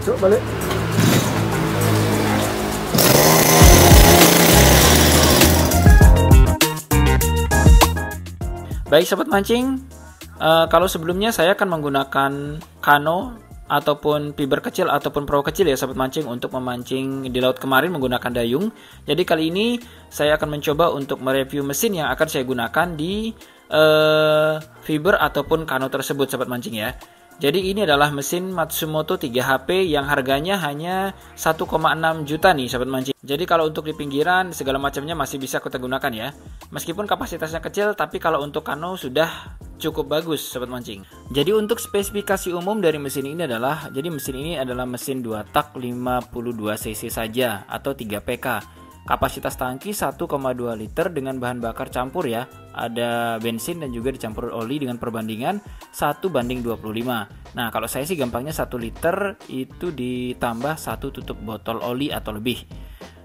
Cuk, balik. Baik sobat mancing, kalau sebelumnya saya akan menggunakan kano ataupun fiber kecil ataupun perahu kecil ya sobat mancing untuk memancing di laut kemarin menggunakan dayung. Jadi kali ini saya akan mencoba untuk mereview mesin yang akan saya gunakan di fiber ataupun kano tersebut sobat mancing ya. Jadi ini adalah mesin Matsumoto 3HP yang harganya hanya 1,6 juta nih sobat mancing. Jadi kalau untuk di pinggiran segala macamnya masih bisa kita gunakan ya. Meskipun kapasitasnya kecil tapi kalau untuk kano sudah cukup bagus sobat mancing. Jadi untuk spesifikasi umum dari mesin ini adalah, jadi mesin ini adalah mesin 2 tak 52 cc saja atau 3 PK. Kapasitas tangki 1,2 liter dengan bahan bakar campur ya. Ada bensin dan juga dicampur oli dengan perbandingan 1:25. Nah kalau saya sih gampangnya 1 liter itu ditambah 1 tutup botol oli atau lebih.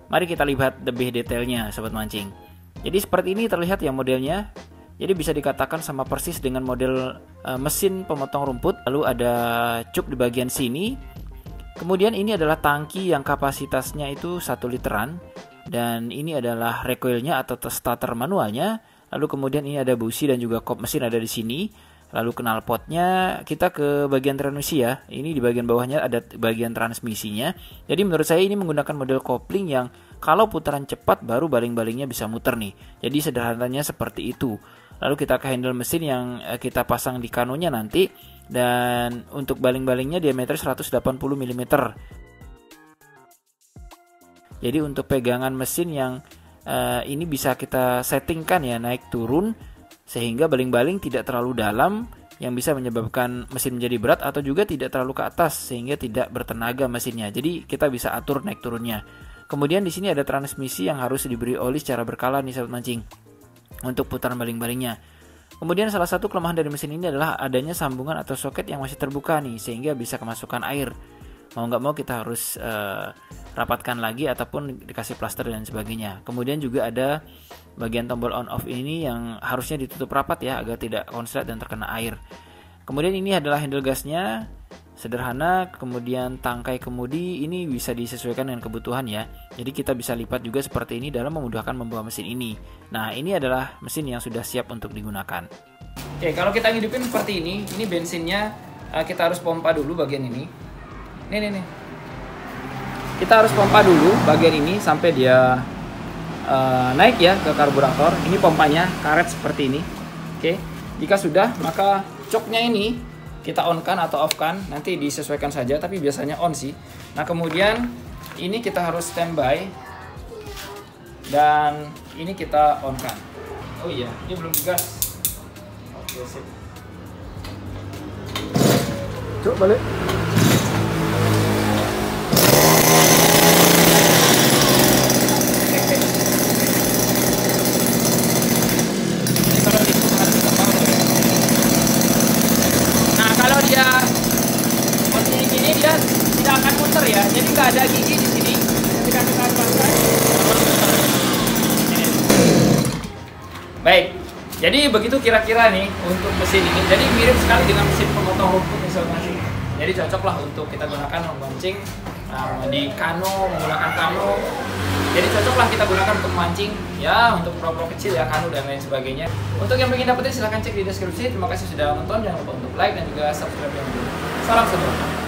Mari kita lihat lebih detailnya sobat mancing. Jadi seperti ini terlihat ya modelnya. Jadi bisa dikatakan sama persis dengan model mesin pemotong rumput. Lalu ada cuk di bagian sini. Kemudian ini adalah tangki yang kapasitasnya itu 1 literan. Dan ini adalah recoilnya atau starter manualnya. Lalu kemudian ini ada busi dan juga kop mesin ada di sini. Lalu knalpotnya kita ke bagian transmisi ya. Ini di bagian bawahnya ada bagian transmisinya. Jadi menurut saya ini menggunakan model kopling yang kalau putaran cepat baru baling-balingnya bisa muter nih. Jadi sederhananya seperti itu. Lalu kita ke handle mesin yang kita pasang di kanonya nanti. Dan untuk baling-balingnya diameter 180 mm. Jadi untuk pegangan mesin yang ini bisa kita settingkan ya naik turun sehingga baling-baling tidak terlalu dalam yang bisa menyebabkan mesin menjadi berat atau juga tidak terlalu ke atas sehingga tidak bertenaga mesinnya. Jadi kita bisa atur naik turunnya. Kemudian di sini ada transmisi yang harus diberi oli secara berkala nih sobat mancing untuk putaran baling-balingnya. Kemudian salah satu kelemahan dari mesin ini adalah adanya sambungan atau soket yang masih terbuka nih sehingga bisa kemasukan air. Mau nggak mau kita harus rapatkan lagi ataupun dikasih plaster dan sebagainya. Kemudian juga ada bagian tombol on off ini yang harusnya ditutup rapat ya agar tidak konslet dan terkena air. Kemudian ini adalah handle gasnya sederhana. Kemudian tangkai kemudi ini bisa disesuaikan dengan kebutuhan ya. Jadi kita bisa lipat juga seperti ini dalam memudahkan membawa mesin ini. Nah ini adalah mesin yang sudah siap untuk digunakan. Oke, kalau kita hidupin seperti ini bensinnya kita harus pompa dulu bagian ini. Nih. Kita harus pompa dulu bagian ini sampai dia naik ya ke karburator. Ini pompanya karet seperti ini. Oke, jika sudah maka coknya ini kita on kan atau off kan, nanti disesuaikan saja tapi biasanya on sih. Nah kemudian ini kita harus standby dan ini kita on kan. Oh iya, ini belum digas. Oke sip. Cuk balik. Dia tidak akan muter ya, jadi nggak ada gigi di sini. Ketika kita pasang. Baik, jadi begitu kira-kira nih untuk mesin ini. Jadi mirip sekali dengan mesin pemotong rumput misalnya. Jadi cocoklah untuk kita gunakan memancing di kano, menggunakan kano. Jadi cocoklah kita gunakan untuk mancing ya, untuk perahu kecil ya, kano dan lain sebagainya. Untuk yang ingin dapetin silahkan cek di deskripsi. Terima kasih sudah nonton, jangan lupa untuk like dan juga subscribe yang dulu. Salam semua.